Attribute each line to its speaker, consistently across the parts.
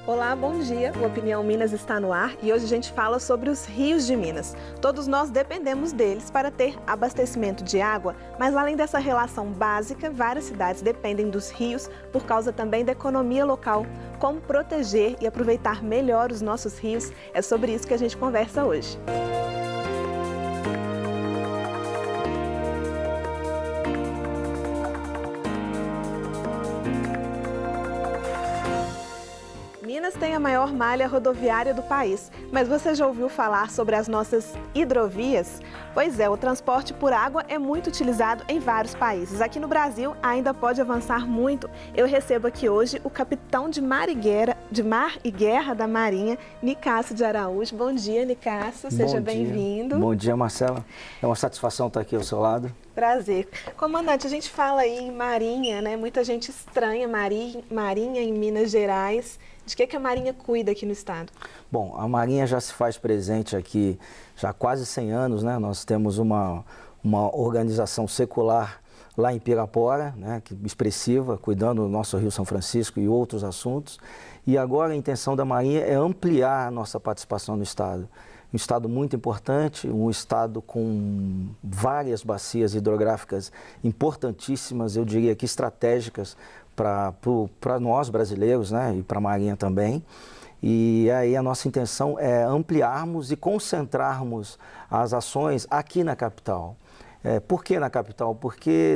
Speaker 1: Olá, bom dia. O Opinião Minas está no ar e hoje a gente fala sobre os rios de Minas. Todos nós dependemos deles para ter abastecimento de água, mas além dessa relação básica, várias cidades dependem dos rios por causa também da economia local. Como proteger e aproveitar melhor os nossos rios? É sobre isso que a gente conversa hoje. Minas tem a maior malha rodoviária do país, mas você já ouviu falar sobre as nossas hidrovias? Pois é, o transporte por água é muito utilizado em vários países. Aqui no Brasil ainda pode avançar muito. Eu recebo aqui hoje o capitão de Mar e Guerra da Marinha, Nicásio de Araújo. Bom dia, Nicásio, seja bem-vindo.
Speaker 2: Bom dia, Marcela. É uma satisfação estar aqui ao seu lado.
Speaker 1: Prazer. Comandante, a gente fala aí em Marinha, né? Muita gente estranha Marinha em Minas Gerais. De que a Marinha cuida aqui no estado?
Speaker 2: Bom, a Marinha já se faz presente aqui já há quase 100 anos, né? Nós temos uma organização secular lá em Pirapora, né? Expressiva, cuidando do nosso Rio São Francisco e outros assuntos. E agora a intenção da Marinha é ampliar a nossa participação no estado. Um estado muito importante, um estado com várias bacias hidrográficas importantíssimas, eu diria que estratégicas para nós brasileiros, né, e para a Marinha também. E aí a nossa intenção é ampliarmos e concentrarmos as ações aqui na capital. Por que na capital? Porque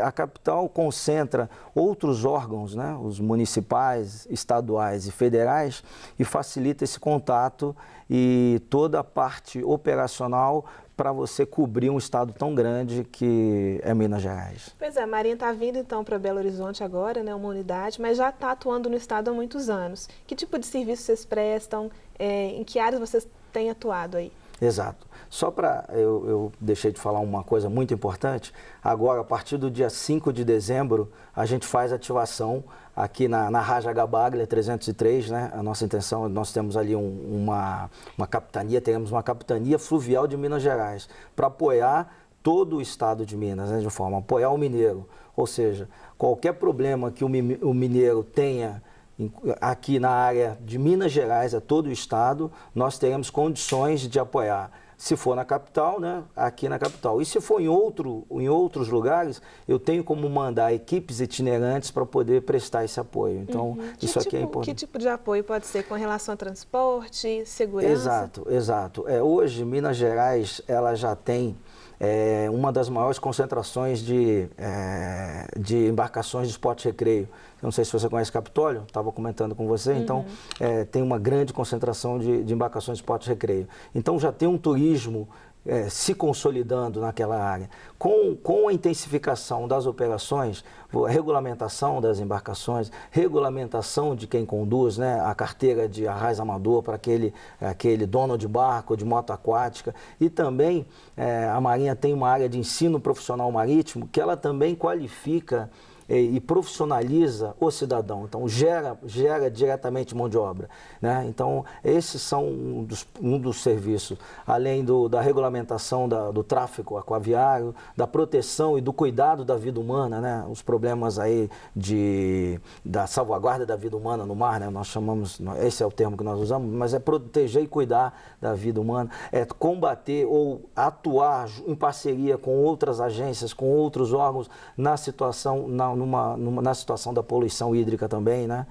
Speaker 2: a capital concentra outros órgãos, né, os municipais, estaduais e federais, e facilita esse contato e toda a parte operacional para você cobrir um estado tão grande que é Minas Gerais.
Speaker 1: Pois é, a Marinha está vindo então para Belo Horizonte agora, né, uma unidade, mas já está atuando no estado há muitos anos. Que tipo de serviço vocês prestam? Em que áreas vocês têm atuado aí?
Speaker 2: Exato. Só para, eu deixei de falar uma coisa muito importante, agora a partir do dia 5 de dezembro a gente faz ativação aqui na Raja Gabaglia 303, né? A nossa intenção, nós temos ali uma capitania, teremos uma capitania fluvial de Minas Gerais para apoiar todo o estado de Minas, né? De forma a apoiar o mineiro, ou seja, qualquer problema que o mineiro tenha aqui na área de Minas Gerais, a todo o estado, nós teremos condições de apoiar. Se for na capital, né, aqui na capital. E se for em outros lugares, eu tenho como mandar equipes itinerantes para poder prestar esse apoio. Então, isso aqui é importante.
Speaker 1: Que tipo de apoio pode ser com relação a transporte, segurança?
Speaker 2: Exato. Hoje, Minas Gerais, ela já tem uma das maiores concentrações de embarcações de esporte e recreio. Não sei se você conhece Capitólio, estava comentando com você, então tem uma grande concentração de embarcações de esporte e recreio. Então já tem um turismo se consolidando naquela área. Com a intensificação das operações, a regulamentação das embarcações, regulamentação de quem conduz, né, a carteira de arraiz amador para aquele dono de barco, de moto aquática, e também a Marinha tem uma área de ensino profissional marítimo que ela também qualifica e profissionaliza o cidadão, então gera diretamente mão de obra, né? Então esses são um dos serviços, além da regulamentação do tráfego aquaviário, da proteção e do cuidado da vida humana, né? Os problemas aí da salvaguarda da vida humana no mar, né? Nós chamamos, esse é o termo que nós usamos, mas é proteger e cuidar da vida humana, é combater ou atuar em parceria com outras agências, com outros órgãos na situação, na situação da poluição hídrica também, né?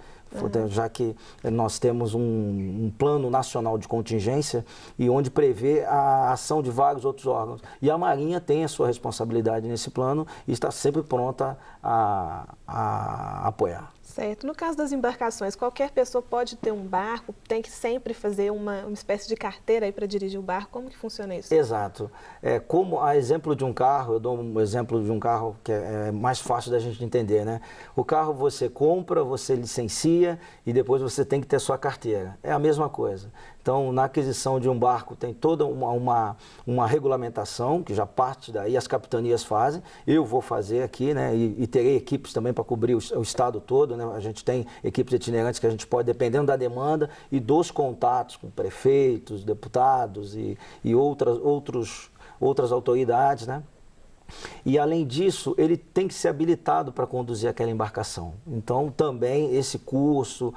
Speaker 2: Já que nós temos um plano nacional de contingência e onde prevê a ação de vários outros órgãos. E a Marinha tem a sua responsabilidade nesse plano e está sempre pronta a apoiar.
Speaker 1: Certo. No caso das embarcações, qualquer pessoa pode ter um barco, tem que sempre fazer uma espécie de carteira aí para dirigir o barco. Como que funciona isso?
Speaker 2: Exato. Como a exemplo de um carro, eu dou um exemplo de um carro que é mais fácil da gente entender, né? O carro você compra, você licencia e depois você tem que ter sua carteira. É a mesma coisa. Então, na aquisição de um barco tem toda uma regulamentação, que já parte daí, as capitanias fazem, eu vou fazer aqui, né, e terei equipes também para cobrir o estado todo, né, a gente tem equipes itinerantes que a gente pode, dependendo da demanda e dos contatos com prefeitos, deputados e outras autoridades, né, E, além disso, ele tem que ser habilitado para conduzir aquela embarcação. Então, também esse curso,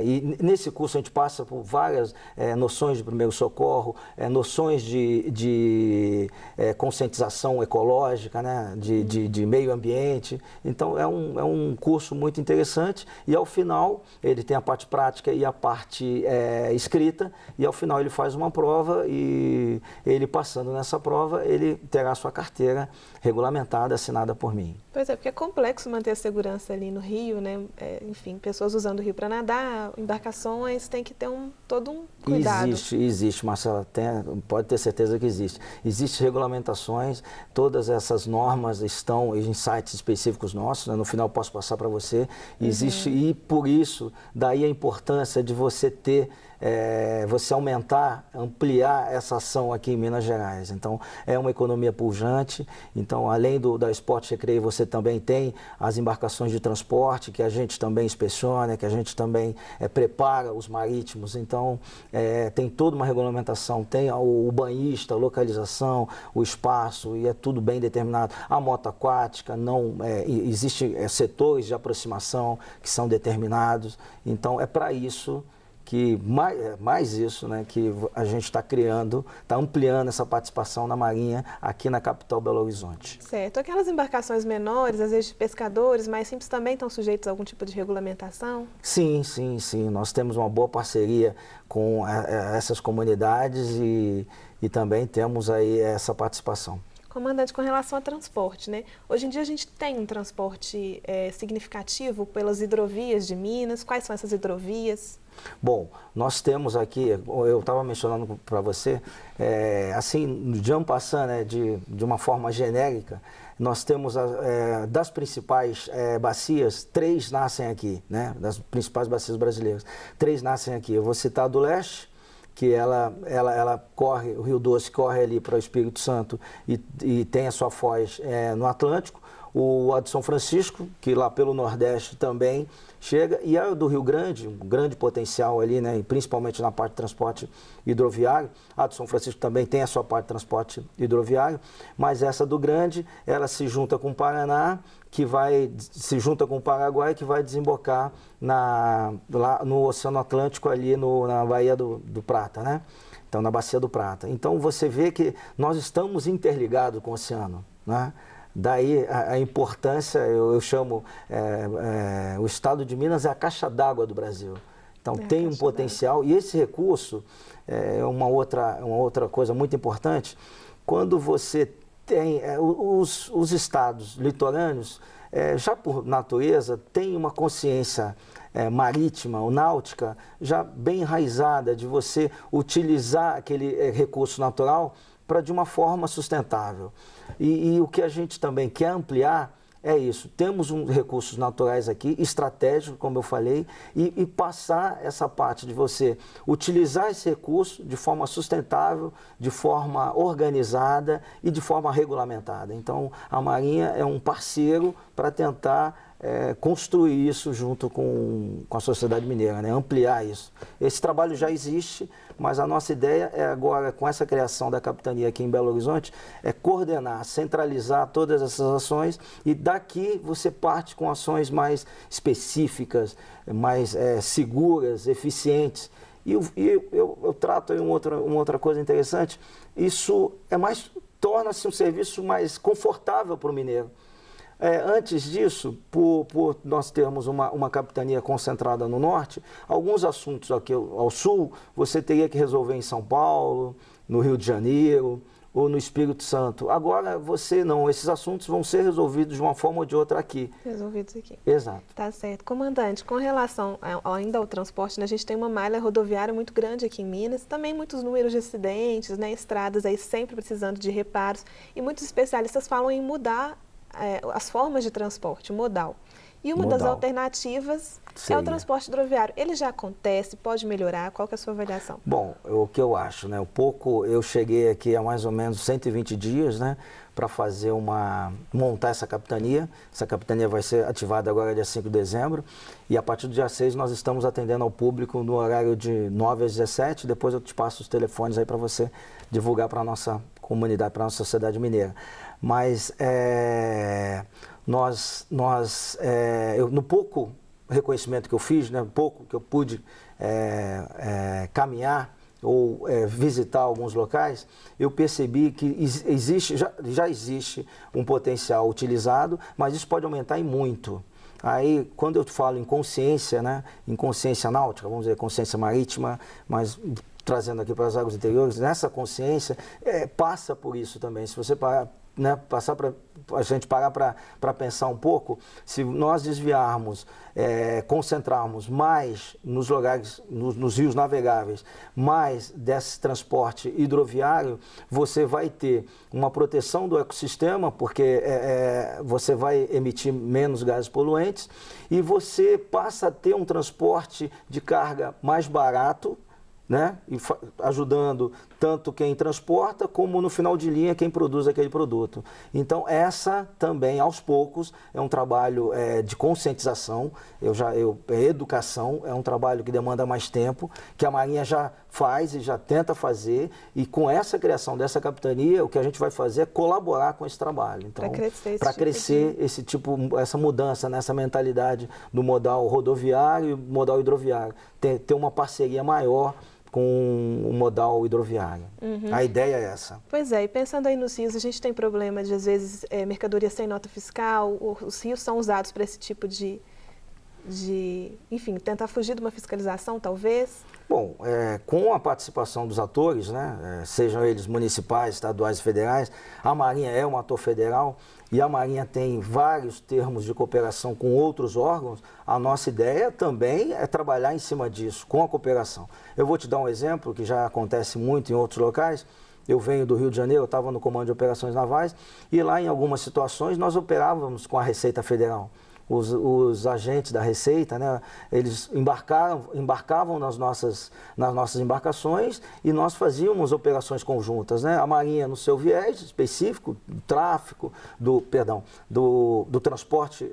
Speaker 2: e nesse curso a gente passa por várias noções de primeiro socorro, noções de conscientização ecológica, né? de meio ambiente. Então, é um curso muito interessante e, ao final, ele tem a parte prática e a parte escrita, e, ao final, ele faz uma prova e ele, passando nessa prova, ele terá a sua carteira regulamentada, assinada por mim.
Speaker 1: Pois é, porque é complexo manter a segurança ali no rio, né? Enfim, pessoas usando o rio para nadar, embarcações, tem que ter todo um cuidado.
Speaker 2: Existe, Marcela, pode ter certeza que existe. Existem regulamentações, todas essas normas estão em sites específicos nossos, né? No final eu posso passar para você. Existe, e por isso, daí a importância de você ter você ampliar essa ação aqui em Minas Gerais. Então, é uma economia pujante. Então, além da Esporte Recreio, você também tem as embarcações de transporte, que a gente também inspeciona, que a gente também prepara os marítimos. Então, tem toda uma regulamentação, tem o banhista, a localização, o espaço, e é tudo bem determinado. A moto aquática, existem setores de aproximação que são determinados. Então, é para isso que mais isso, né, que a gente está criando, está ampliando essa participação na Marinha aqui na capital Belo Horizonte.
Speaker 1: Certo. Aquelas embarcações menores, às vezes de pescadores, mais simples, também estão sujeitos a algum tipo de regulamentação?
Speaker 2: Sim. Nós temos uma boa parceria com essas comunidades e também temos aí essa participação.
Speaker 1: Comandante, com relação ao transporte, né? Hoje em dia a gente tem um transporte significativo pelas hidrovias de Minas. Quais são essas hidrovias?
Speaker 2: Bom, nós temos aqui, eu estava mencionando para você, assim, de en passant, né, de uma forma genérica, nós temos das principais bacias, 3 nascem aqui, né, das principais bacias brasileiras. 3 nascem aqui. Eu vou citar a do leste, que ela corre, o Rio Doce corre ali para o Espírito Santo e tem a sua foz no Atlântico. A de São Francisco, que lá pelo Nordeste também chega, e a do Rio Grande, um grande potencial ali, né, e principalmente na parte de transporte hidroviário. A do São Francisco também tem a sua parte de transporte hidroviário, mas essa do Grande, ela se junta com o Paraná, se junta com o Paraguai, que vai desembocar lá no Oceano Atlântico, ali na Baía do Prata, né? Então, na Bacia do Prata. Então, você vê que nós estamos interligados com o oceano, né? Daí a importância, eu chamo, o estado de Minas é a caixa d'água do Brasil. Então tem um potencial, e esse recurso é uma outra coisa muito importante. Quando você tem os estados litorâneos, já por natureza, tem uma consciência marítima ou náutica já bem enraizada de você utilizar aquele recurso natural para de uma forma sustentável. E o que a gente também quer ampliar é isso. Temos recursos naturais aqui, estratégicos, como eu falei, e passar essa parte de você utilizar esse recurso de forma sustentável, de forma organizada e de forma regulamentada. Então, a Marinha é um parceiro para tentar construir isso junto com a sociedade mineira, né? Ampliar isso. Esse trabalho já existe, mas a nossa ideia é agora, com essa criação da capitania aqui em Belo Horizonte, coordenar, centralizar todas essas ações, e daqui você parte com ações mais específicas, mais seguras, eficientes. E eu trato aí uma outra coisa interessante, isso torna-se um serviço mais confortável para o mineiro. Antes disso, por nós termos uma capitania concentrada no norte, alguns assuntos aqui ao sul, você teria que resolver em São Paulo, no Rio de Janeiro ou no Espírito Santo. Agora, esses assuntos vão ser resolvidos de uma forma ou de outra aqui.
Speaker 1: Resolvidos aqui.
Speaker 2: Exato.
Speaker 1: Tá certo. Comandante, com relação ainda ao transporte, né, a gente tem uma malha rodoviária muito grande aqui em Minas, também muitos números de acidentes, né, estradas aí sempre precisando de reparos, e muitos especialistas falam em mudar as formas de transporte, modal. E uma das alternativas é o transporte hidroviário. Ele já acontece, pode melhorar? Qual que é a sua avaliação?
Speaker 2: Bom, o que eu acho, né? Eu cheguei aqui há mais ou menos 120 dias, né? Para montar essa capitania. Essa capitania vai ser ativada agora dia 5 de dezembro. E a partir do dia 6 nós estamos atendendo ao público no horário de 9 às 17. Depois eu te passo os telefones aí para você divulgar para a nossa comunidade, para a nossa sociedade mineira. mas no pouco reconhecimento que eu fiz, né, pouco que eu pude caminhar ou visitar alguns locais, eu percebi que já existe um potencial utilizado, mas isso pode aumentar em muito. Aí, quando eu falo em consciência, né, em consciência náutica, vamos dizer, consciência marítima, mas trazendo aqui para as águas interiores, nessa consciência passa por isso também. Se você parar, né, a gente parar para pensar um pouco, se nós desviarmos, concentrarmos mais nos lugares, nos rios navegáveis, mais desse transporte hidroviário, você vai ter uma proteção do ecossistema, porque você vai emitir menos gases poluentes, e você passa a ter um transporte de carga mais barato, né? E ajudando tanto quem transporta como no final de linha quem produz aquele produto. Então essa também aos poucos é um trabalho de conscientização, educação, é um trabalho que demanda mais tempo, que a Marinha já faz e já tenta fazer, e com essa criação dessa capitania o que a gente vai fazer é colaborar com esse trabalho. Então, para crescer essa mudança nessa mentalidade do modal rodoviário e modal hidroviário, ter uma parceria maior com o modal hidroviário. Uhum. A ideia é essa.
Speaker 1: Pois é, e pensando aí nos rios, a gente tem problema de, às vezes, mercadoria sem nota fiscal, os rios são usados para esse tipo de, enfim, tentar fugir de uma fiscalização, talvez?
Speaker 2: Bom, com a participação dos atores, né, sejam eles municipais, estaduais e federais, a Marinha é um ator federal e a Marinha tem vários termos de cooperação com outros órgãos. A nossa ideia também é trabalhar em cima disso, com a cooperação. Eu vou te dar um exemplo que já acontece muito em outros locais. Eu venho do Rio de Janeiro, eu estava no Comando de Operações Navais e lá em algumas situações nós operávamos com a Receita Federal. Os agentes da Receita, né, eles embarcavam nas nossas embarcações e nós fazíamos operações conjuntas, né? A Marinha no seu viés específico, do tráfico, do transporte,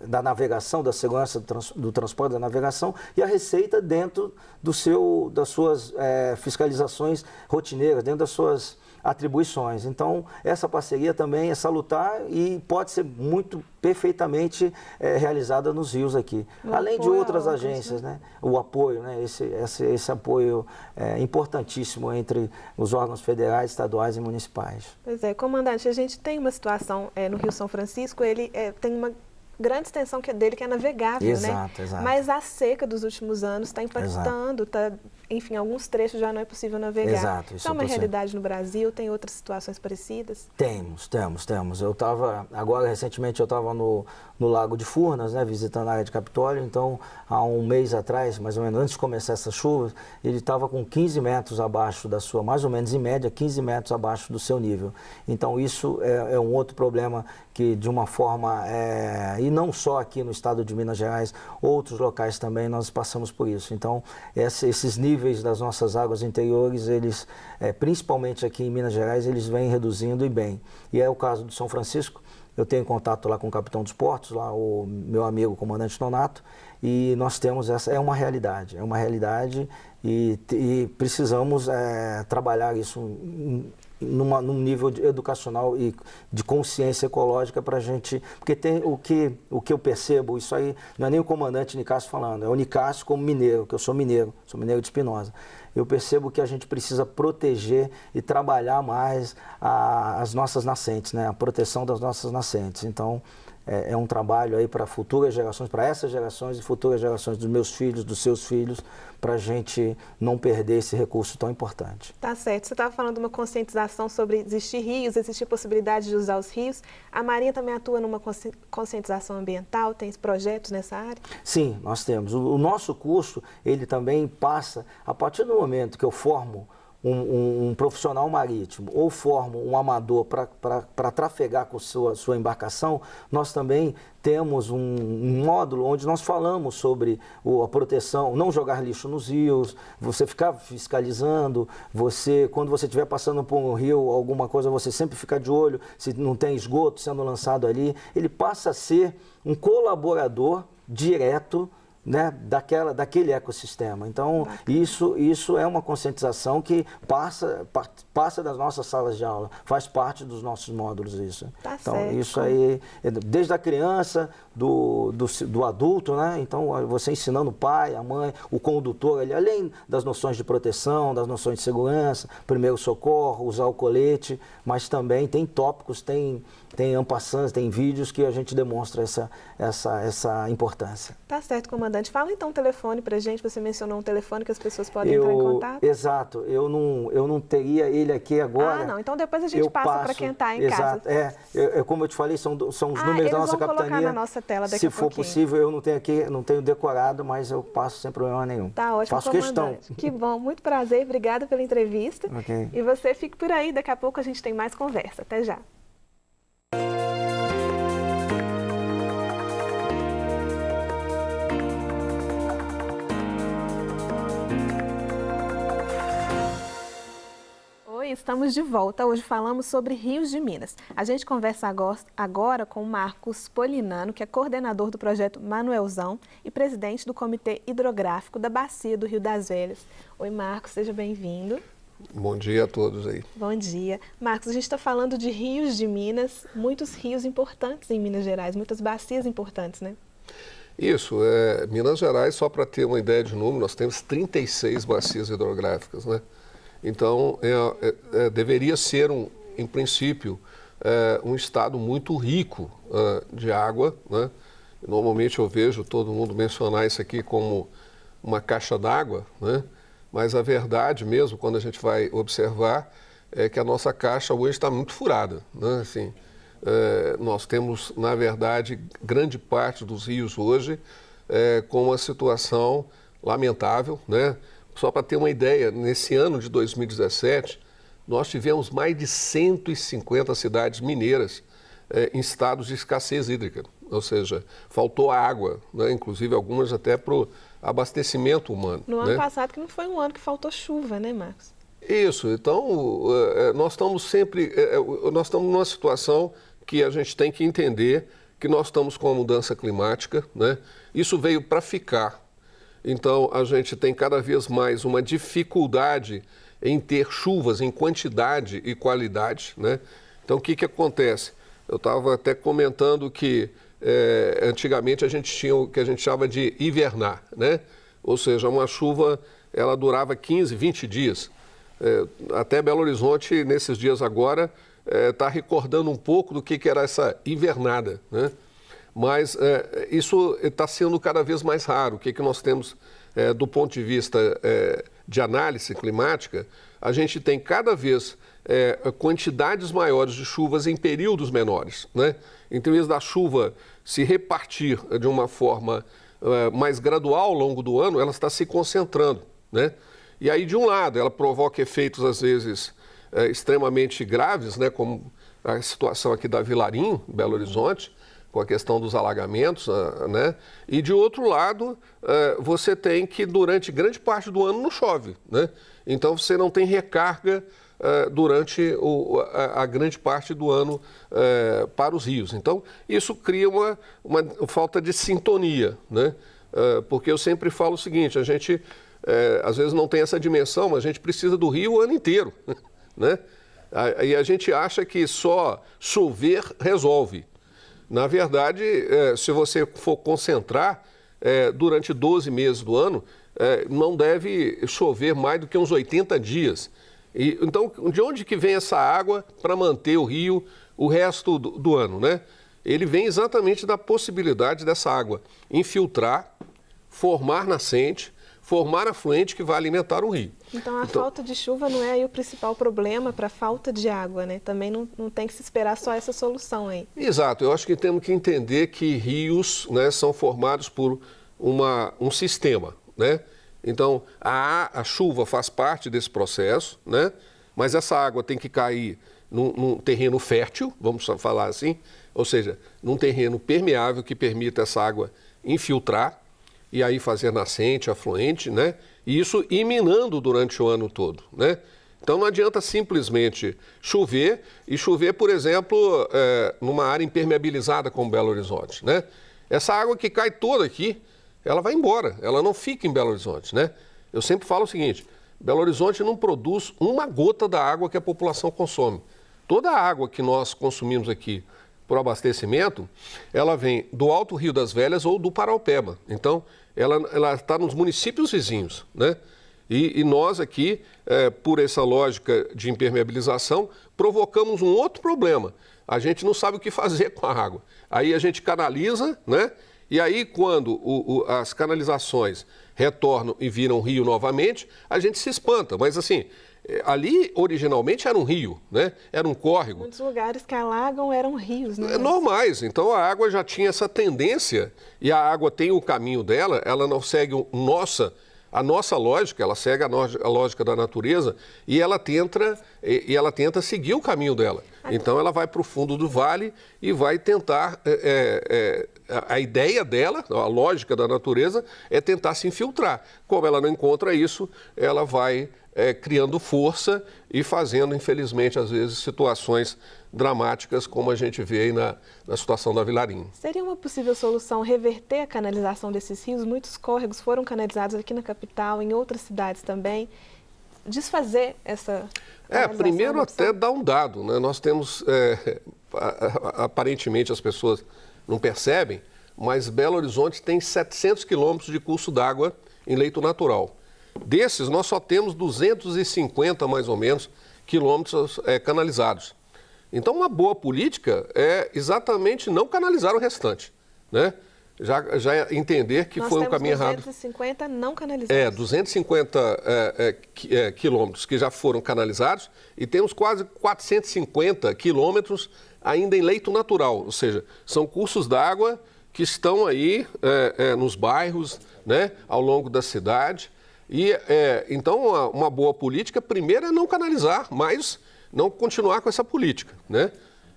Speaker 2: da navegação, da segurança do transporte da navegação, e a Receita dentro das suas fiscalizações rotineiras, dentro das suas atribuições. Então, essa parceria também é salutar e pode ser muito perfeitamente realizada nos rios aqui. Além de outras agências, né? O apoio, né? Esse apoio é importantíssimo entre os órgãos federais, estaduais e municipais.
Speaker 1: Pois é, comandante, a gente tem uma situação no Rio São Francisco, ele tem uma grande extensão dele que é navegável,
Speaker 2: exato,
Speaker 1: né?
Speaker 2: Exato.
Speaker 1: Mas a seca dos últimos anos está impactando, enfim, alguns trechos já não é possível navegar.
Speaker 2: Exato,
Speaker 1: isso é uma realidade no Brasil? Tem outras situações parecidas?
Speaker 2: Temos. Eu estava, agora recentemente eu estava no Lago de Furnas, né, visitando a área de Capitólio, então há um mês atrás, mais ou menos, antes de começar essa chuva, ele estava com 15 metros abaixo da sua, mais ou menos em média, 15 metros abaixo do seu nível. Então isso é um outro problema que de uma forma, e não só aqui no estado de Minas Gerais, outros locais também nós passamos por isso. Então esses níveis das nossas águas interiores, eles, principalmente aqui em Minas Gerais, eles vêm reduzindo e bem. E é o caso do São Francisco. Eu tenho contato lá com o capitão dos portos, lá o meu amigo, o comandante Nonato, e nós temos é uma realidade e precisamos trabalhar isso num nível educacional e de consciência ecológica para a gente, porque tem o que eu percebo, isso aí não é nem o comandante Nicásio falando, é o Nicásio como mineiro, que eu sou mineiro de Espinosa. Eu percebo que a gente precisa proteger e trabalhar mais as nossas nascentes, né? A proteção das nossas nascentes. Então, é um trabalho aí para futuras gerações, para essas gerações e futuras gerações dos meus filhos, dos seus filhos, para a gente não perder esse recurso tão importante.
Speaker 1: Tá certo. Você estava falando de uma conscientização sobre existir rios, existir possibilidade de usar os rios. A Marinha também atua numa conscientização ambiental? Tem projetos nessa área?
Speaker 2: Sim, nós temos. O nosso curso, ele também passa, a partir do momento que eu formo um profissional marítimo ou formo um amador para trafegar com sua embarcação, nós também temos um módulo onde nós falamos sobre a proteção, não jogar lixo nos rios, você ficar fiscalizando, quando você estiver passando por um rio, alguma coisa, você sempre ficar de olho se não tem esgoto sendo lançado ali. Ele passa a ser um colaborador direto né, daquele ecossistema. Então, isso é uma conscientização que passa das nossas salas de aula, faz parte dos nossos módulos isso.
Speaker 1: Tá
Speaker 2: então,
Speaker 1: certo.
Speaker 2: isso aí, desde a criança, do adulto, né? Então, você ensinando o pai, a mãe, o condutor, além das noções de proteção, das noções de segurança, primeiro socorro, usar o colete, mas também tem tópicos, tem ampassantes, tem vídeos que a gente demonstra essa importância.
Speaker 1: Tá certo, comandante. Fala então o telefone pra gente, você mencionou um telefone que as pessoas podem entrar em contato.
Speaker 2: Exato, eu não teria ele aqui agora.
Speaker 1: Ah, não, então depois a gente passa para quem está em casa.
Speaker 2: Exato, como eu te falei, são os números da nossa capitania.
Speaker 1: Colocar na nossa tela daqui a pouquinho.
Speaker 2: Se for possível, eu não tenho decorado, mas eu passo sem problema nenhum.
Speaker 1: Tá ótimo,
Speaker 2: faço
Speaker 1: comandante.
Speaker 2: questão.
Speaker 1: Que bom, muito prazer, obrigada pela entrevista.
Speaker 2: Okay.
Speaker 1: E você fique por aí, daqui a pouco a gente tem mais conversa. Até já. Estamos de volta. Hoje falamos sobre rios de Minas. A gente conversa agora com o Marcos Polinano, que é coordenador do projeto Manuelzão e presidente do Comitê Hidrográfico da Bacia do Rio das Velhas. Oi, Marcos, seja bem-vindo.
Speaker 3: Bom dia a todos aí.
Speaker 1: Bom dia. Marcos, a gente está falando de rios de Minas, muitos rios importantes em Minas Gerais, muitas bacias importantes, né?
Speaker 3: Isso, Minas Gerais, só para ter uma ideia de número, nós temos 36 bacias hidrográficas, né? Então, deveria ser, em princípio, um estado muito rico de água, né? Normalmente eu vejo todo mundo mencionar isso aqui como uma caixa d'água, né? Mas a verdade mesmo, quando a gente vai observar, é que a nossa caixa hoje está muito furada, né? Assim, nós temos, na verdade, grande parte dos rios hoje com uma situação lamentável, né? Só para ter uma ideia, nesse ano de 2017, nós tivemos mais de 150 cidades mineiras em estados de escassez hídrica, ou seja, faltou água, né? Inclusive algumas até para o abastecimento humano.
Speaker 1: No ano passado, que não foi um ano que faltou chuva, né, Marcos?
Speaker 3: Isso, então nós estamos numa situação que a gente tem que entender que nós estamos com a mudança climática, né? Isso veio para ficar. Então, a gente tem cada vez mais uma dificuldade em ter chuvas em quantidade e qualidade, né? Então, o que acontece? Eu estava até comentando que antigamente a gente tinha o que a gente chamava de hivernar, né? Ou seja, uma chuva, ela durava 15, 20 dias. Até Belo Horizonte, nesses dias agora, está recordando um pouco do que era essa hivernada, né? Mas isso está sendo cada vez mais raro. O que nós temos do ponto de vista de análise climática? A gente tem cada vez quantidades maiores de chuvas em períodos menores, né? Então, em vez da chuva se repartir de uma forma mais gradual ao longo do ano, ela está se concentrando, né? E aí, de um lado, ela provoca efeitos, às vezes, extremamente graves, né? Como a situação aqui da Vilarim, Belo Horizonte, com a questão dos alagamentos, né? E de outro lado, você tem que durante grande parte do ano não chove, né? Então você não tem recarga durante a grande parte do ano para os rios. Então isso cria uma falta de sintonia, né? Porque eu sempre falo o seguinte, a gente às vezes não tem essa dimensão, mas a gente precisa do rio o ano inteiro, né? E a gente acha que só chover resolve. Na verdade, se você for concentrar, durante 12 meses do ano, não deve chover mais do que uns 80 dias. Então, de onde que vem essa água para manter o rio o resto do ano, né? Ele vem exatamente da possibilidade dessa água infiltrar, formar nascente, formar afluente que vai alimentar o rio.
Speaker 1: Então, falta de chuva não é aí o principal problema para a falta de água, né? Também não tem que se esperar só essa solução aí.
Speaker 3: Exato. Eu acho que temos que entender que rios, né, são formados por um sistema, né? Então, a chuva faz parte desse processo, né? Mas essa água tem que cair num terreno fértil, vamos falar assim, ou seja, num terreno permeável que permita essa água infiltrar e aí fazer nascente, afluente, né? E isso ir minando durante o ano todo, né? Então não adianta simplesmente chover, por exemplo, numa área impermeabilizada como Belo Horizonte, né? Essa água que cai toda aqui, ela vai embora, ela não fica em Belo Horizonte, né? Eu sempre falo o seguinte, Belo Horizonte não produz uma gota da água que a população consome. Toda a água que nós consumimos aqui por abastecimento, ela vem do Alto Rio das Velhas ou do Paraupeba. Então, ela está nos municípios vizinhos, né? E nós aqui, por essa lógica de impermeabilização, provocamos um outro problema. A gente não sabe o que fazer com a água. Aí a gente canaliza, né? E aí, quando as canalizações retornam e viram rio novamente, a gente se espanta. Mas assim, ali originalmente era um rio, né? Era um córrego.
Speaker 1: Muitos lugares que alagam eram rios, né?
Speaker 3: Normais. Então a água já tinha essa tendência e a água tem o caminho dela, ela não segue a nossa lógica, ela segue a lógica da natureza e ela tenta seguir o caminho dela. Então ela vai para o fundo do vale e vai tentar, a ideia dela, a lógica da natureza é tentar se infiltrar. Como ela não encontra isso, ela vai criando força e fazendo, infelizmente, às vezes, situações dramáticas, como a gente vê aí na situação da Vilarinho.
Speaker 1: Seria uma possível solução reverter a canalização desses rios? Muitos córregos foram canalizados aqui na capital, em outras cidades também. Desfazer essa canalização?
Speaker 3: Primeiro até dar um dado, né? Nós temos, aparentemente as pessoas não percebem, mas Belo Horizonte tem 700 quilômetros de curso d'água em leito natural. Desses, nós só temos 250, mais ou menos, quilômetros canalizados. Então, uma boa política é exatamente não canalizar o restante, né? Já entender que foi um caminho errado.
Speaker 1: Nós temos 250 não canalizados.
Speaker 3: 250 quilômetros que já foram canalizados e temos quase 450 quilômetros ainda em leito natural, ou seja, são cursos d'água que estão aí nos bairros, né, ao longo da cidade. E, então, uma boa política, primeiro, é não canalizar, mas não continuar com essa política, né?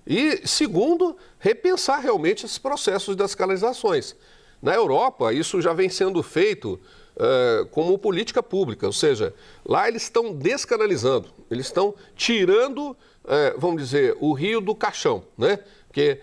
Speaker 3: E, segundo, repensar realmente esses processos das canalizações. Na Europa, isso já vem sendo feito como política pública, ou seja, lá eles estão descanalizando, eles estão tirando, vamos dizer, o rio do caixão, né? Porque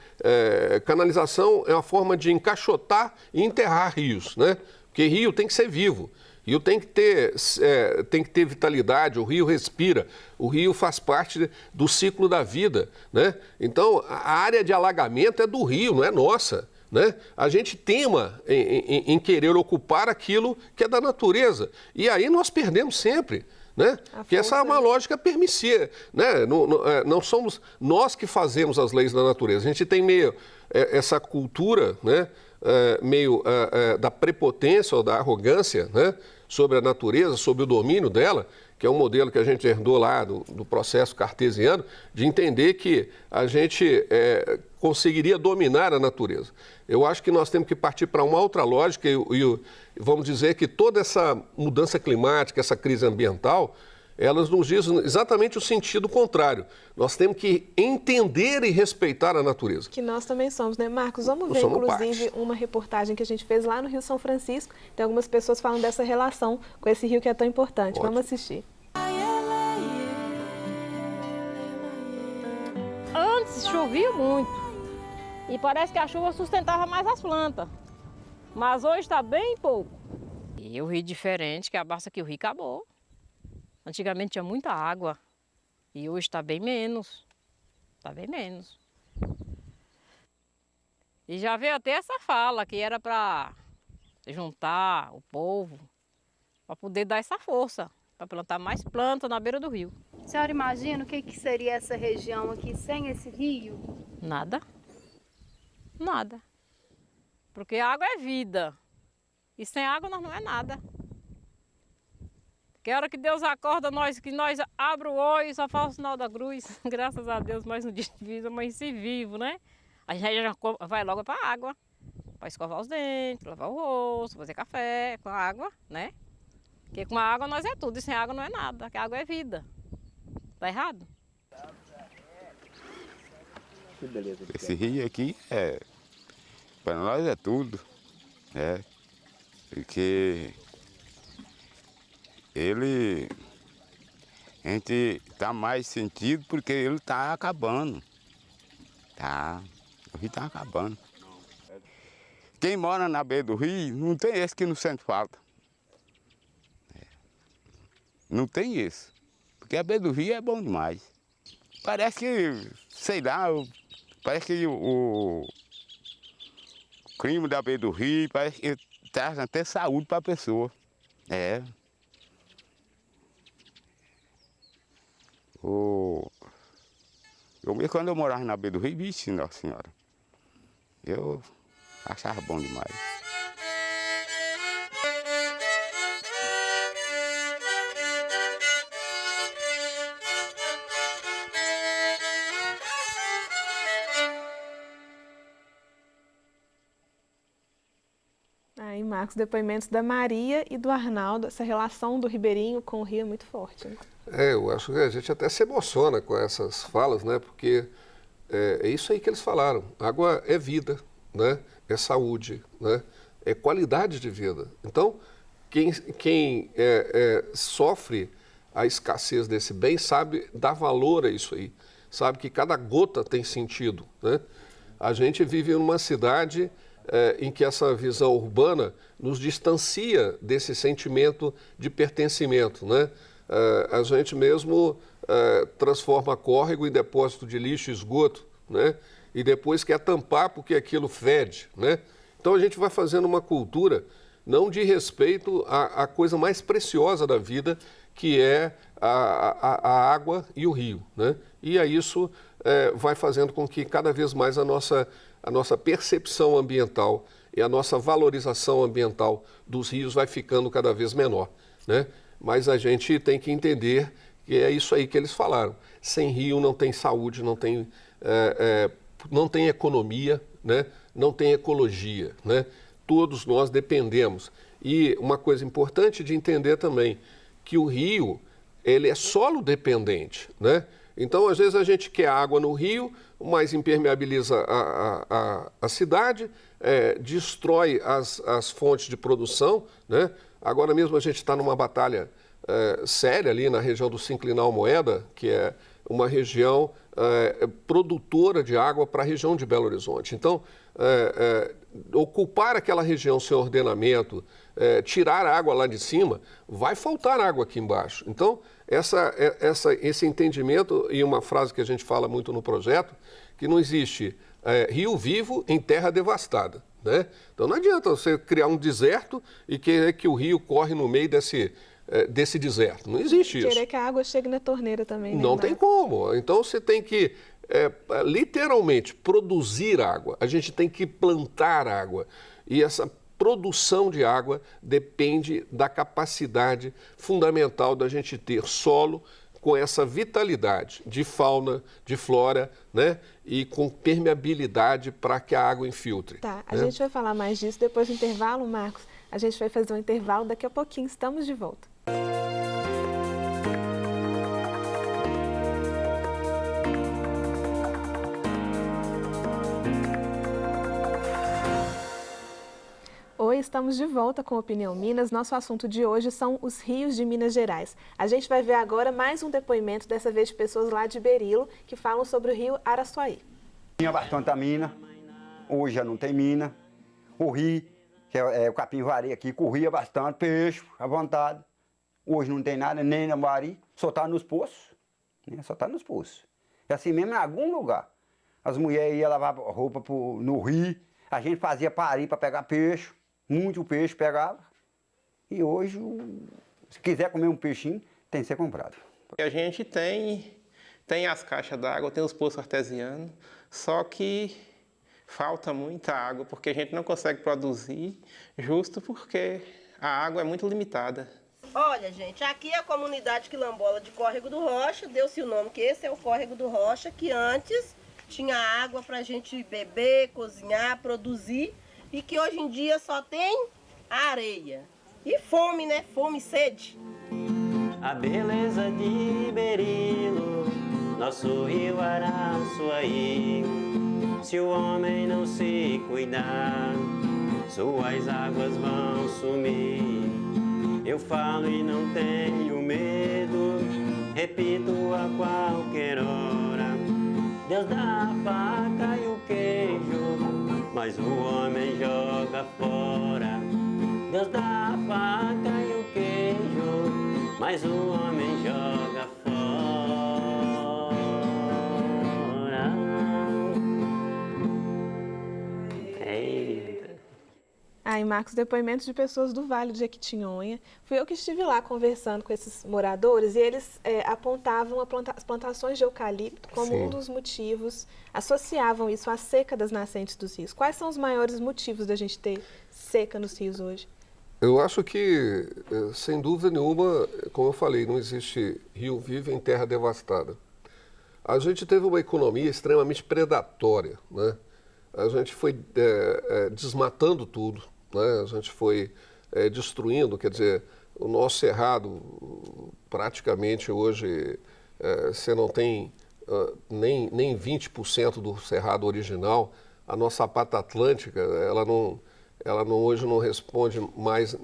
Speaker 3: canalização é uma forma de encaixotar e enterrar rios, né? Porque rio tem que ser vivo. O rio tem que ter vitalidade, o rio respira, o rio faz parte do ciclo da vida, né? Então, a área de alagamento é do rio, não é nossa, né? A gente teima em querer ocupar aquilo que é da natureza. E aí nós perdemos sempre, né? Porque essa é uma lógica permissiva, né? Não somos nós que fazemos as leis da natureza. A gente tem meio essa cultura, né? Meio da prepotência ou da arrogância, né? Sobre a natureza, sobre o domínio dela, que é um modelo que a gente herdou lá do processo cartesiano, de entender que a gente conseguiria dominar a natureza. Eu acho que nós temos que partir para uma outra lógica e vamos dizer que toda essa mudança climática, essa crise ambiental, elas nos dizem exatamente o sentido contrário. Nós temos que entender e respeitar a natureza.
Speaker 1: Que nós também somos, né, Marcos? Vamos ver, inclusive, uma reportagem que a gente fez lá no Rio São Francisco. Tem algumas pessoas falando dessa relação com esse rio que é tão importante. Ótimo. Vamos assistir.
Speaker 4: Antes chovia muito e parece que a chuva sustentava mais as plantas. Mas hoje está bem pouco. E o rio diferente, que basta que o rio acabou. Antigamente tinha muita água e hoje está bem menos. Está bem menos. E já veio até essa fala que era para juntar o povo, para poder dar essa força, para plantar mais plantas na beira do rio.
Speaker 5: A senhora imagina o que seria essa região aqui sem esse rio?
Speaker 4: Nada. Nada. Porque a água é vida. E sem água nós não é nada. Que hora que Deus acorda nós, que nós abre o olho e só faz o sinal da cruz. Graças a Deus, mais um dia de vida, mas se vivo, né? A gente já vai logo para a água, para escovar os dentes, lavar o rosto, fazer café com a água, né? Porque com a água nós é tudo, e sem água não é nada, porque a água é vida. Tá errado?
Speaker 6: Esse rio aqui, para nós é tudo, né? Porque a gente está mais sentido porque ele está acabando. O rio está acabando. quem mora na beira do rio, não tem esse que não sente falta. Não tem isso. Porque a beira do rio é bom demais. Parece que, sei lá, parece que o clima da beira do rio parece que traz até saúde para a pessoa. É. Eu mesmo, quando eu morava na beira do rio, vixe, nossa senhora, eu achava bom demais.
Speaker 1: Aí, Marcos, depoimentos da Maria e do Arnaldo, essa relação do ribeirinho com o rio é muito forte, né?
Speaker 3: Eu acho que a gente até se emociona com essas falas, né? Porque é isso aí que eles falaram. Água é vida, né? É saúde, né? É qualidade de vida. Então, quem sofre a escassez desse bem sabe dar valor a isso aí. Sabe que cada gota tem sentido, né? A gente vive numa cidade em que essa visão urbana nos distancia desse sentimento de pertencimento, né? A gente mesmo transforma córrego em depósito de lixo e esgoto, né? E depois quer tampar porque aquilo fede, né? Então a gente vai fazendo uma cultura não de respeito à coisa mais preciosa da vida, que é a água e o rio, né? E aí isso vai fazendo com que cada vez mais a nossa percepção ambiental e a nossa valorização ambiental dos rios vai ficando cada vez menor, né? Mas a gente tem que entender que é isso aí que eles falaram. Sem rio não tem saúde, não tem economia, né? Não tem ecologia, né? Todos nós dependemos. E uma coisa importante de entender também, que o rio, ele é solo dependente, né? Então, às vezes, a gente quer água no rio, mas impermeabiliza a cidade, destrói as fontes de produção, né? Agora mesmo a gente está numa batalha séria ali na região do Sinclinal Moeda, que é uma região produtora de água para a região de Belo Horizonte. Então, ocupar aquela região sem ordenamento, tirar a água lá de cima, vai faltar água aqui embaixo. Então, esse entendimento, e uma frase que a gente fala muito no projeto, que não existe rio vivo em terra devastada, né? Então não adianta você criar um deserto e querer que o rio corre no meio desse deserto. Não existe isso.
Speaker 1: Querer que a água chegue na torneira também, né?
Speaker 3: Não tem como. Então você tem que literalmente produzir água. A gente tem que plantar água. E essa produção de água depende da capacidade fundamental da gente ter solo com essa vitalidade de fauna, de flora, né? E com permeabilidade para que a água infiltre.
Speaker 1: Tá, a
Speaker 3: né?
Speaker 1: gente vai falar mais disso depois do intervalo, Marcos. A gente vai fazer um intervalo, daqui a pouquinho estamos de volta. Oi, estamos de volta com Opinião Minas. Nosso assunto de hoje são os rios de Minas Gerais. A gente vai ver agora mais um depoimento, dessa vez de pessoas lá de Berilo, que falam sobre o rio Araçuaí.
Speaker 7: Tinha bastante a mina, hoje já não tem mina. O rio, que é o capim-vari aqui, corria bastante, peixe à vontade. Hoje não tem nada, nem na Bari, só está nos poços, né? Só está nos poços. É assim mesmo em algum lugar. As mulheres iam lavar roupa no rio, a gente fazia pari para pegar peixe. Muito peixe pegava, e hoje, se quiser comer um peixinho, tem que ser comprado.
Speaker 8: A gente tem as caixas d'água, tem os poços artesianos, só que falta muita água, porque a gente não consegue produzir, justo porque a água é muito limitada.
Speaker 9: Olha, gente, aqui é a comunidade quilombola de Córrego do Rocha, deu-se o nome que esse é o Córrego do Rocha, que antes tinha água para a gente beber, cozinhar, produzir, e que hoje em dia só tem areia. E fome, né? Fome e sede.
Speaker 10: A beleza de Berilo, nosso rio Araçuaí. Se o homem não se cuidar, suas águas vão sumir. Eu falo e não tenho medo, repito a qualquer hora. Deus dá a faca e o queijo, mas o homem joga fora. Deus dá a faca e o queijo, mas o homem joga fora. Eita.
Speaker 1: Aí, Marcos, depoimentos de pessoas do Vale do Jequitinhonha. Fui eu que estive lá conversando com esses moradores e eles apontavam as plantações de eucalipto como um dos motivos, associavam isso à seca das nascentes dos rios. Quais são os maiores motivos da gente ter seca nos rios hoje?
Speaker 3: Eu acho que, sem dúvida nenhuma, como eu falei, não existe rio vivo em terra devastada. A gente teve uma economia extremamente predatória, né? A gente foi desmatando tudo, né? A gente foi destruindo, quer dizer, o nosso cerrado, praticamente hoje, você não tem nem 20% do cerrado original. A nossa Mata Atlântica, ela hoje não responde mais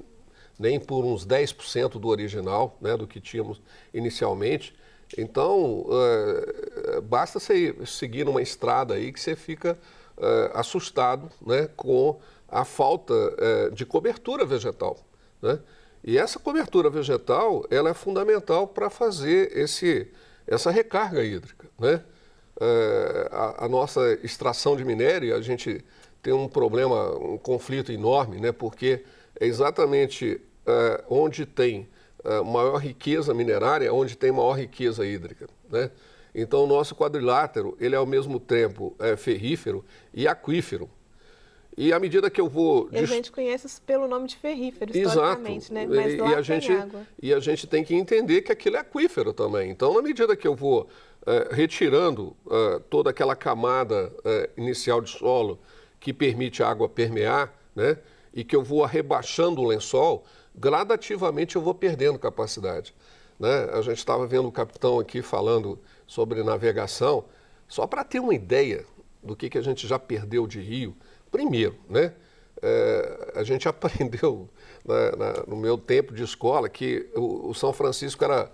Speaker 3: nem por uns 10% do original, né, do que tínhamos inicialmente. Então, basta você seguir numa estrada aí que você fica assustado, né, com a falta de cobertura vegetal, né? E essa cobertura vegetal, ela é fundamental para fazer essa recarga hídrica, né? A nossa extração de minério, a gente tem um problema, um conflito enorme, né? Porque é exatamente onde tem maior riqueza minerária, onde tem maior riqueza hídrica, né? Então, o nosso quadrilátero, ele é ao mesmo tempo ferrífero e aquífero. E à medida que eu vou...
Speaker 1: E a gente conhece isso pelo nome de ferrífero,
Speaker 3: Exato.
Speaker 1: Historicamente, né? Mas lá tem água.
Speaker 3: E a gente tem que entender que aquilo é aquífero também. Então, na medida que eu vou retirando toda aquela camada inicial de solo que permite a água permear, né? E que eu vou rebaixando o lençol, gradativamente eu vou perdendo capacidade, né? A gente estava vendo o capitão aqui falando sobre navegação, só para ter uma ideia do que a gente já perdeu de rio. Primeiro, né? A gente aprendeu no meu tempo de escola que o São Francisco era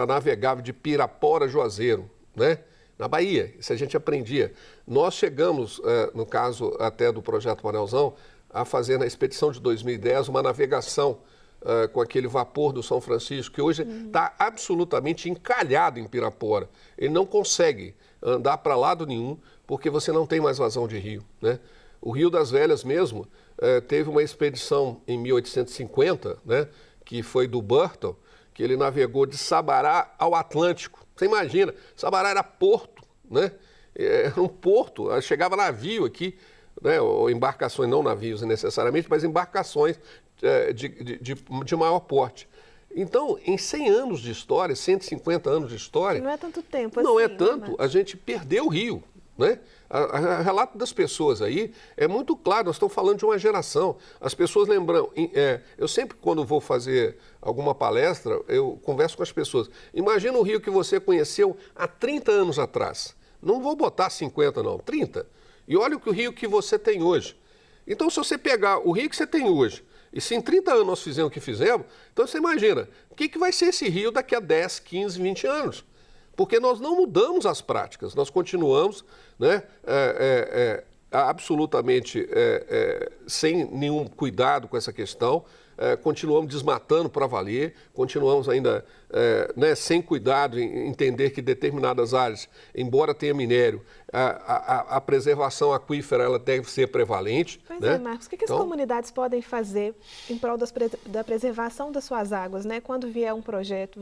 Speaker 3: navegável de Pirapora a Juazeiro, né? Na Bahia, isso a gente aprendia. Nós chegamos, no caso até do Projeto Manelzão, a fazer na expedição de 2010 uma navegação com aquele vapor do São Francisco, que hoje está absolutamente encalhado em Pirapora. Ele não consegue andar para lado nenhum, porque você não tem mais vazão de rio, né? O Rio das Velhas mesmo teve uma expedição em 1850, né, que foi do Burton, que ele navegou de Sabará ao Atlântico. Você imagina, Sabará era porto, né? Era um porto, chegava navio aqui, né, ou embarcações, não navios necessariamente, mas embarcações de maior porte. Então, em 100 anos de história, 150 anos de história...
Speaker 1: Não é tanto tempo
Speaker 3: não
Speaker 1: assim.
Speaker 3: É tanto, a gente perdeu o rio, né? O relato das pessoas aí é muito claro, nós estamos falando de uma geração. As pessoas lembram, eu sempre quando vou fazer alguma palestra, eu converso com as pessoas. Imagina o rio que você conheceu há 30 anos atrás. Não vou botar 50 não, 30. E olha o rio que você tem hoje. Então, se você pegar o rio que você tem hoje, e se em 30 anos nós fizemos o que fizemos, então você imagina, o que vai ser esse rio daqui a 10, 15, 20 anos? Porque nós não mudamos as práticas, nós continuamos, né, absolutamente sem nenhum cuidado com essa questão, continuamos desmatando para valer, continuamos ainda né, sem cuidado em entender que determinadas áreas, embora tenha minério, a preservação aquífera ela deve ser prevalente.
Speaker 1: Pois
Speaker 3: né?
Speaker 1: Marcos, o que as comunidades podem fazer em prol da preservação das suas águas, né? Quando vir um projeto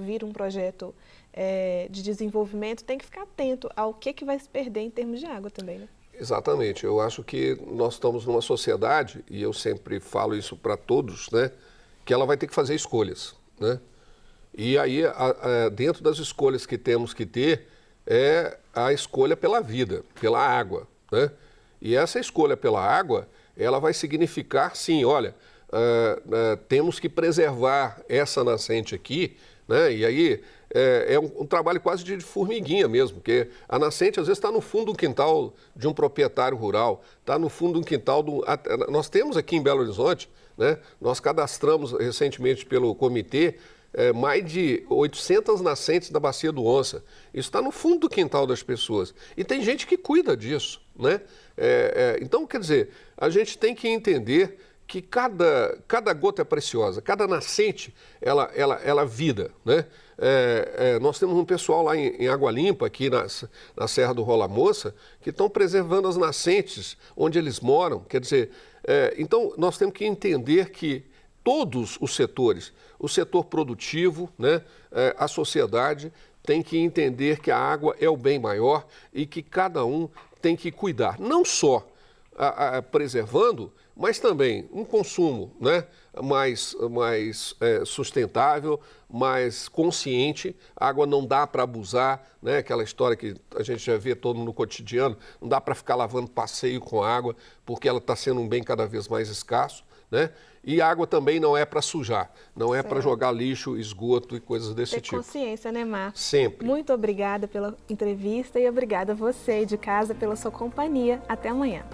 Speaker 1: de desenvolvimento, tem que ficar atento ao que vai se perder em termos de água também, né?
Speaker 3: Exatamente. Eu acho que nós estamos numa sociedade, e eu sempre falo isso para todos, né, que ela vai ter que fazer escolhas, né? E aí, dentro das escolhas que temos que ter, é a escolha pela vida, pela água, né? E essa escolha pela água, ela vai significar, sim, olha, temos que preservar essa nascente aqui, né? E aí é um trabalho quase de formiguinha mesmo, porque a nascente às vezes está no fundo do quintal de um proprietário rural, está no fundo do quintal nós temos aqui em Belo Horizonte, né? Nós cadastramos recentemente pelo comitê mais de 800 nascentes da Bacia do Onça. Isso está no fundo do quintal das pessoas. E tem gente que cuida disso, né? Então, quer dizer, a gente tem que entender que cada gota é preciosa, cada nascente, ela vida, né? Nós temos um pessoal lá em Água Limpa, aqui na Serra do Rola Moça, que estão preservando as nascentes onde eles moram. Quer dizer, então nós temos que entender que todos os setores, o setor produtivo, né, a sociedade, tem que entender que a água é o bem maior e que cada um tem que cuidar, não só preservando, mas também um consumo, né, mais sustentável, mais consciente. A água não dá para abusar, né, aquela história que a gente já vê todo no cotidiano, não dá para ficar lavando passeio com água, porque ela está sendo um bem cada vez mais escasso, né? E a água também não é para sujar, não é para jogar lixo, esgoto e coisas desse tipo.
Speaker 1: Ter consciência, né, Márcio?
Speaker 3: Sempre.
Speaker 1: Muito obrigada pela entrevista e obrigada a você de casa pela sua companhia. Até amanhã.